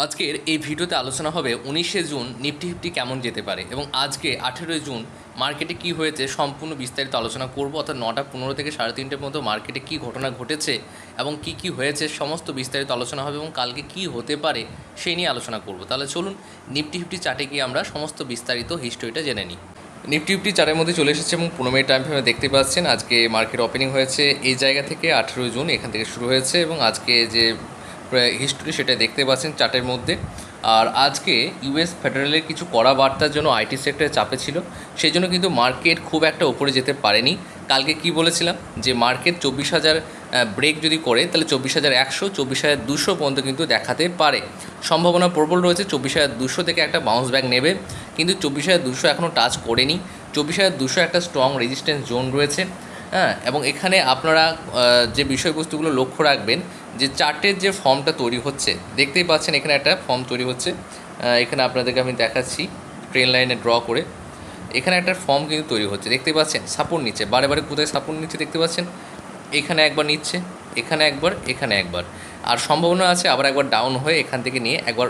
আজকের এই ভিডিওতে আলোচনা হবে 19শে জুন নিফটি ফিফটি কেমন যেতে পারে এবং আজকে 18ই জুন মার্কেটে কি হয়েছে সম্পূর্ণ বিস্তারিত আলোচনা করব। অর্থাৎ 9টা 15 থেকে 3:30 মতো মার্কেটে কি ঘটনা ঘটেছে এবং কি হয়েছে সমস্ত বিস্তারিত আলোচনা হবে এবং কালকে কি হতে পারে সেই নিয়ে আলোচনা করব। তাহলে চলুন নিফটি ফিফটি চার্টে গিয়ে আমরা সমস্ত বিস্তারিত হিস্ট্রিটা জেনে নিই। নিফটি ফিফটি চার্টের মধ্যে চলে এসেছে এবং 15 মিনিট টাইম ফ্রেমে দেখতে পাচ্ছেন আজকে মার্কেট ওপেনিং হয়েছে এই জায়গা থেকে 18 জুন এখান থেকে শুরু হয়েছে এবং আজকে যে হিস্ট্রি সেটা দেখতে পাচ্ছেন চার্টের মধ্যে। আর আজকে ইউএস ফেডারেলের কিছু কড়া বার্তার জন্য আইটি সেক্টরে চাপে ছিল, সেই জন্য কিন্তু মার্কেট খুব একটা উপরে যেতে পারেনি। কালকে কি বলেছিলাম যে মার্কেট 24,000 ব্রেক যদি করে তাহলে 24,100 24,200 পর্যন্ত কিন্তু দেখাতে পারে, সম্ভাবনা প্রবল রয়েছে। 24,200 থেকে একটা বাউন্স ব্যাক নেবে, কিন্তু 24,200 এখনও টাচ করেনি। 24,200 একটা স্ট্রং রেজিস্ট্যান্স জোন রয়েছে। হ্যাঁ, এবং এখানে আপনারা যে বিষয়বস্তুগুলো লক্ষ্য রাখবেন যে চার্টের যে ফর্মটা তৈরি হচ্ছে দেখতেই পাচ্ছেন, এখানে একটা ফর্ম তৈরি হচ্ছে। এখানে আপনাদেরকে আমি দেখাচ্ছি ট্রেন লাইনে ড্র করে। এখানে একটা ফর্ম কিন্তু তৈরি হচ্ছে, দেখতে পাচ্ছেন সাপোর্ট নিচ্ছে, বারে বারে কোথায় সাপোর্ট নিচ্ছে দেখতে পাচ্ছেন। এখানে একবার নিচ্ছে, এখানে একবার, এখানে একবার, আর সম্ভাবনা আছে আবার একবার ডাউন হয়ে এখান থেকে নিয়ে একবার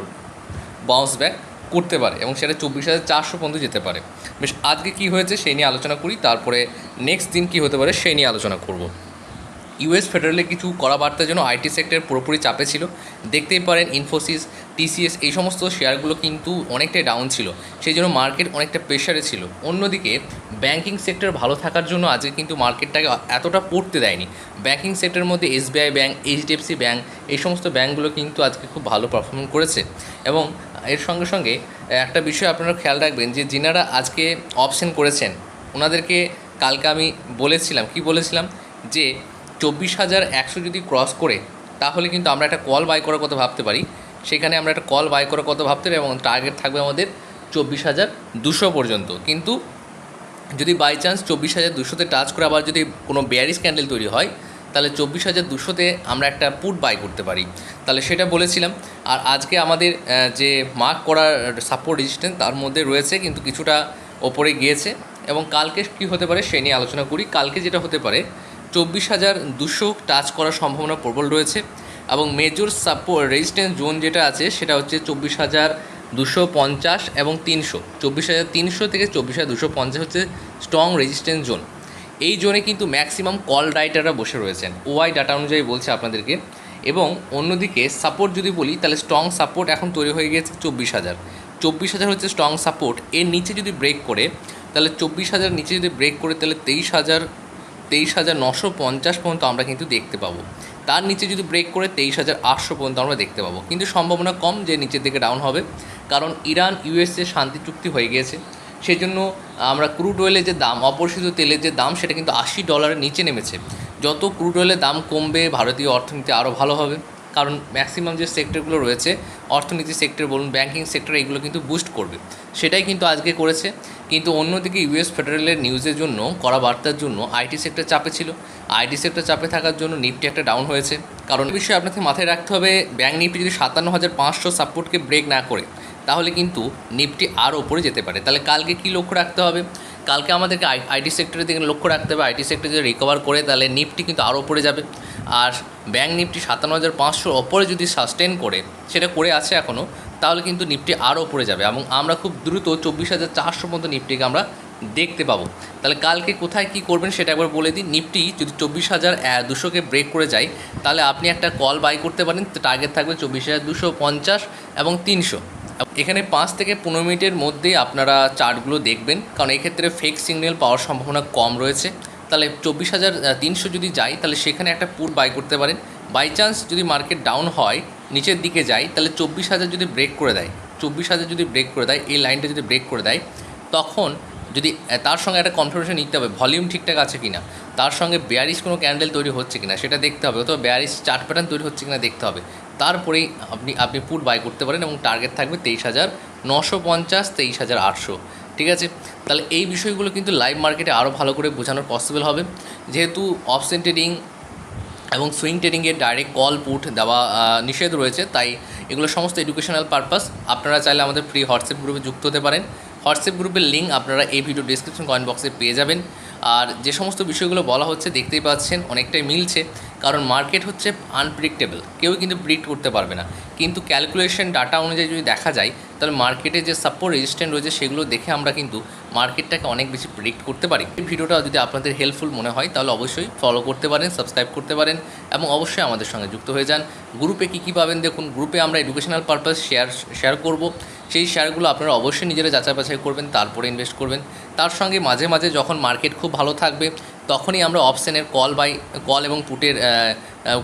বাউন্স ব্যাক করতে পারে এবং সেটা 24,400 পর্যন্ত যেতে পারে। বেশ, আজকে কি হয়েছে সেই নিয়ে আলোচনা করি, তারপরে নেক্সট দিন কি হতে পারে সেই নিয়ে আলোচনা করব। ইউএস ফেডারেলে কিছু কড়া বার্তার জন্য আইটি সেক্টর পুরোপুরি চাপে ছিল, দেখতেই পারেন ইনফোসিস, টিসিএস এই সমস্ত শেয়ারগুলো কিন্তু অনেকটাই ডাউন ছিল, সেই জন্য মার্কেট অনেকটা প্রেশারে ছিল। অন্যদিকে ব্যাংকিং সেক্টর ভালো থাকার জন্য আজকে কিন্তু মার্কেটটাকে এতটা পড়তে দেয়নি। ব্যাংকিং সেক্টরের মধ্যে এসবিআই ব্যাংক, এইচডিএফসি ব্যাংক এই সমস্ত ব্যাংকগুলো কিন্তু আজকে খুব ভালো পারফরমেন্স করেছে। এবং এর সঙ্গে সঙ্গে একটা বিষয় আপনারা খেয়াল রাখবেন যে যিনারা আজকে অপশন করেছেন ওনাদেরকে কালকে আমি বলেছিলাম, কি বলেছিলাম, যে 24,100 যদি ক্রস করে তাহলে কিন্তু আমরা একটা কল বাই করার কথা ভাবতে পারি। সেখানে আমরা একটা কল বাই করার কথা ভাবতে পারি এবং টার্গেট থাকবে আমাদের 24,200 পর্যন্ত। কিন্তু যদি বাই চান্স 24,200-তে টাচ করে আবার যদি কোনো বেয়ারিশ ক্যান্ডেল তৈরি হয় তাহলে 24,200-তে আমরা একটা পুট বাই করতে পারি, তাহলে সেটা বলেছিলাম। আর আজকে আমাদের যে মার্ক করার সাপোর্ট রেজিস্ট্যান্স তার মধ্যে রয়েছে, কিন্তু কিছুটা ওপরে গিয়েছে। এবং কালকে কী হতে পারে সে নিয়ে আলোচনা করি। কালকে যেটা হতে পারে 24,200 টাচ করার সম্ভাবনা প্রবল রয়েছে এবং মেজর সাপোর্ট রেজিস্ট্যান্স জোন যেটা আছে সেটা হচ্ছে 24,250 এবং 300। 24,300 থেকে 24,250 হচ্ছে স্ট্রং রেজিস্ট্যান্স জোন। এই জোনে কিন্তু ম্যাক্সিমাম কল রাইটাররা বসে রয়েছেন, ওআই ডাটা অনুযায়ী বলছে আপনাদেরকে। এবং অন্যদিকে সাপোর্ট যদি বলি তাহলে স্ট্রং সাপোর্ট এখন তৈরি হয়ে গেছে 24,000 হচ্ছে স্ট্রং সাপোর্ট। এর নিচে যদি ব্রেক করে তাহলে 24,000 নিচে যদি ব্রেক করে তাহলে 23,950 পর্যন্ত আমরা কিন্তু দেখতে পাবো। তার নিচে যদি ব্রেক করে 23,800 পর্যন্ত আমরা দেখতে পাবো, কিন্তু সম্ভাবনা কম যে নিচের দিকে ডাউন হবে, কারণ ইরান ইউএসএ শান্তি চুক্তি হয়ে গিয়েছে। সেই জন্য আমরা ক্রুড অয়েলের যে দাম, অপরিশোধিত তেলের যে দাম সেটা কিন্তু $80 নিচে নেমেছে। যত ক্রুড অয়েলের দাম কমবে ভারতীয় অর্থনীতি আরও ভালো হবে, কারণ ম্যাক্সিমাম যে সেক্টরগুলো রয়েছে অর্থনীতি সেক্টর বলুন, ব্যাংকিং সেক্টর, এগুলো কিন্তু বুস্ট করবে, সেটাই কিন্তু আজকে করেছে। কিন্তু অন্যদিকে ইউএস ফেডারেলের নিউজের জন্য, কড়া বার্তার জন্য আইটি সেক্টর চাপে ছিল। আইটি সেক্টর চাপে থাকার জন্য নিফটি একটা ডাউন হয়েছে। কারণ এই বিষয়ে আপনাকে মাথায় রাখতে হবে, ব্যাংক নিফটি যদি 57,500 সাপোর্টকে ব্রেক না করে তাহলে কিন্তু নিফটি আরও ওপরে যেতে পারে। তাহলে কালকে কী লক্ষ্য রাখতে হবে? কালকে আমাদেরকে আইটি সেক্টরের দিকে লক্ষ্য রাখতে হবে। আইটি সেক্টর যদি রিকভার করে তাহলে নিফটি কিন্তু আরও ওপরে যাবে। আর ব্যাংক নিফটি 57,500 ওপরে যদি সাস্টেন করে, সেটা করে আছে এখনও, তাহলে কিন্তু নিফটি আরও ওপরে যাবে এবং আমরা খুব দ্রুত 24,400 পর্যন্ত নিফটিকে আমরা দেখতে পাবো। তাহলে কালকে কোথায় কী করবেন সেটা একবার বলে দিই। নিফটি যদি 24,200-কে ব্রেক করে যায় তাহলে আপনি একটা কল বাই করতে পারেন, টার্গেট থাকবে 24,250 এবং 300। এখানে 5 থেকে 15 মিনিটের মধ্যেই আপনারা চার্টগুলো দেখবেন, কারণ এক্ষেত্রে ফেক সিগন্যাল পাওয়ার সম্ভাবনা কম রয়েছে। তাহলে 24,300 যদি যায় তাহলে সেখানে একটা পুট বাই করতে পারেন। বাই চান্স যদি মার্কেট ডাউন হয়, নিচের দিকে যায়, তাহলে 24,000 যদি ব্রেক করে দেয়, 24,000 যদি ব্রেক করে দেয়, এই লাইনটা যদি ব্রেক করে দেয়, তখন যদি তার সঙ্গে একটা কনফার্মেশন নিতে হবে ভলিউম ঠিকঠাক আছে কিনা, তার সঙ্গে বেয়ারিশ কোনো ক্যান্ডেল তৈরি হচ্ছে কিনা সেটা দেখতে হবে, অথবা বেয়ারিশ চার্ট প্যাটার্ন তৈরি হচ্ছে কিনা দেখতে হবে। তারপরেই আপনি পুট বাই করতে পারেন এবং টার্গেট থাকবে 23,950, 23,800। ঠিক আছে, তাহলে এই বিষয়গুলো কিন্তু লাইভ মার্কেটে আরও ভালো করে বোঝানোর পসিবল হবে। যেহেতু অপশন ট্রেডিং এবং সুইং ট্রেডিংয়ের ডাইরেক্ট কল পুট দেওয়া নিষেধ রয়েছে, তাই এগুলো সমস্ত এডুকেশনাল পারপাস। আপনারা চাইলে আমাদের ফ্রি হোয়াটসঅ্যাপ গ্রুপে যুক্ত হতে পারেন। হোয়াটসঅ্যাপ গ্রুপের লিঙ্ক আপনারা এই ভিডিও ডিসক্রিপশন কমেন্ট বক্সে পেয়ে যাবেন। আর যে সমস্ত বিষয়গুলো বলা হচ্ছে দেখতেই পাচ্ছেন অনেকটাই মিলছে, কারণ মার্কেট হচ্ছে আনপ্রেডিক্টেবল, কেউ কিন্তু প্রিডিক্ট করতে পারবে না। কিন্তু ক্যালকুলেশন ডাটা অনুযায়ী যদি দেখা যায় তাহলে মার্কেটে যে সাপোর্ট রেজিস্ট্যান্ট রয়েছে সেগুলো দেখে আমরা কিন্তু মার্কেটটাকে অনেক বেশি প্রেডিক্ট করতে পারি। এই ভিডিওটা যদি আপনাদের হেল্পফুল মনে হয় তাহলে অবশ্যই ফলো করতে পারেন, সাবস্ক্রাইব করতে পারেন এবং অবশ্যই আমাদের সঙ্গে যুক্ত হয়ে যান। গ্রুপে কী পাবেন দেখুন, গ্রুপে আমরা এডুকেশনাল পারপাস শেয়ার করব। সেই শেয়ারগুলো আপনারা অবশ্যই নিজেরা যাচাই বাছাই করবেন, তারপরে ইনভেস্ট করবেন। তার সঙ্গে মাঝে মাঝে যখন মার্কেট খুব ভালো থাকবে তখনই আমরা অপশানের কল এবং পুটের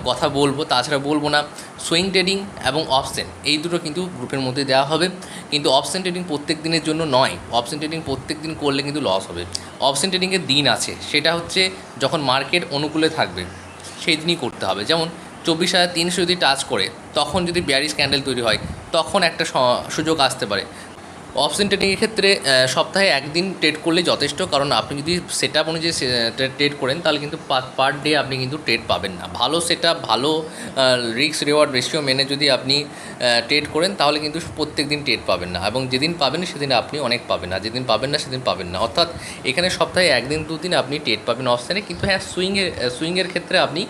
কথা বলবো, তাছাড়া বলবো না। সুইং ট্রেডিং এবং অপশন এই দুটো কিন্তু গ্রুপের মধ্যে দেওয়া হবে, কিন্তু অপশন ট্রেডিং প্রত্যেক দিনের জন্য নয়। অপশন ট্রেডিং প্রত্যেক দিন করলে কিন্তু লস হবে। অপশন ট্রেডিংয়ের দিন আছে, সেটা হচ্ছে যখন মার্কেট অনুকূলে থাকবে সেই দিনই করতে হবে। যেমন 24,300 যদি টাচ করে তখন যদি বিয়ারিশ ক্যান্ডেল তৈরি হয় তখন একটা সুযোগ আসতে পারে। অপশন ট্রেডিংয়ের ক্ষেত্রে সপ্তাহে একদিন ট্রেড করলে যথেষ্ট, কারণ আপনি যদি সেট আপ অনুযায়ী ট্রেড করেন তাহলে কিন্তু পার ডে আপনি কিন্তু ট্রেড পাবেন না। ভালো সেট আপ, ভালো রিস্ক রিওয়ার্ড রেশিও মেনে যদি আপনি ট্রেড করেন তাহলে কিন্তু প্রত্যেক দিন ট্রেড পাবেন না, এবং যেদিন পাবেন সেদিন আপনি অনেক পাবেন, আর যেদিন পাবেন না সেদিন পাবেন না। অর্থাৎ এখানে সপ্তাহে একদিন দুদিন আপনি ট্রেড পাবেন অপশানে, কিন্তু হ্যাঁ সুইংয়ের ক্ষেত্রে আপনি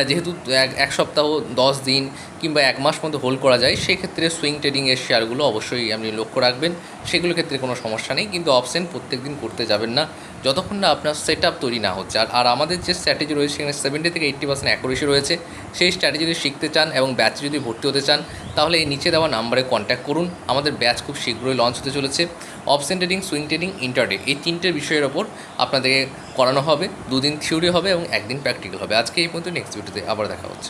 যেহেতু এক সপ্তাহ 10 দিন কিংবা 1 মাস মতো হোল্ড করা যায়, সেক্ষেত্রে সুইং ট্রেডিংয়ের শেয়ারগুলো অবশ্যই আপনি লক্ষ্য রাখবেন, সেগুলোর ক্ষেত্রে কোনো সমস্যা নেই। কিন্তু অপশন প্রত্যেক দিন করতে যাবেন না যতক্ষণ না আপনার সেট আপ তৈরি না হচ্ছে। আর আমাদের যে স্ট্র্যাটেজি রয়েছে সেখানে 70 থেকে 80% অ্যাকুরেসি রয়েছে। সেই স্ট্র্যাটেজি যদি শিখতে চান এবং ব্যাচে যদি ভর্তি হতে চান তাহলে এই নিচে দেওয়া নাম্বারে কন্ট্যাক্ট করুন। আমাদের ব্যাচ খুব শীঘ্রই লঞ্চ হতে চলেছে। Option trading, swing trading, intraday এই 3টে বিষয়ের ওপর আপনাদেরকে করানো হবে। 2 দিন থিওরি হবে এবং 1 দিন প্র্যাকটিক্যাল হবে। আজকে এই পর্যন্ত, নেক্সট ভিডিওতে আবার দেখা হচ্ছে।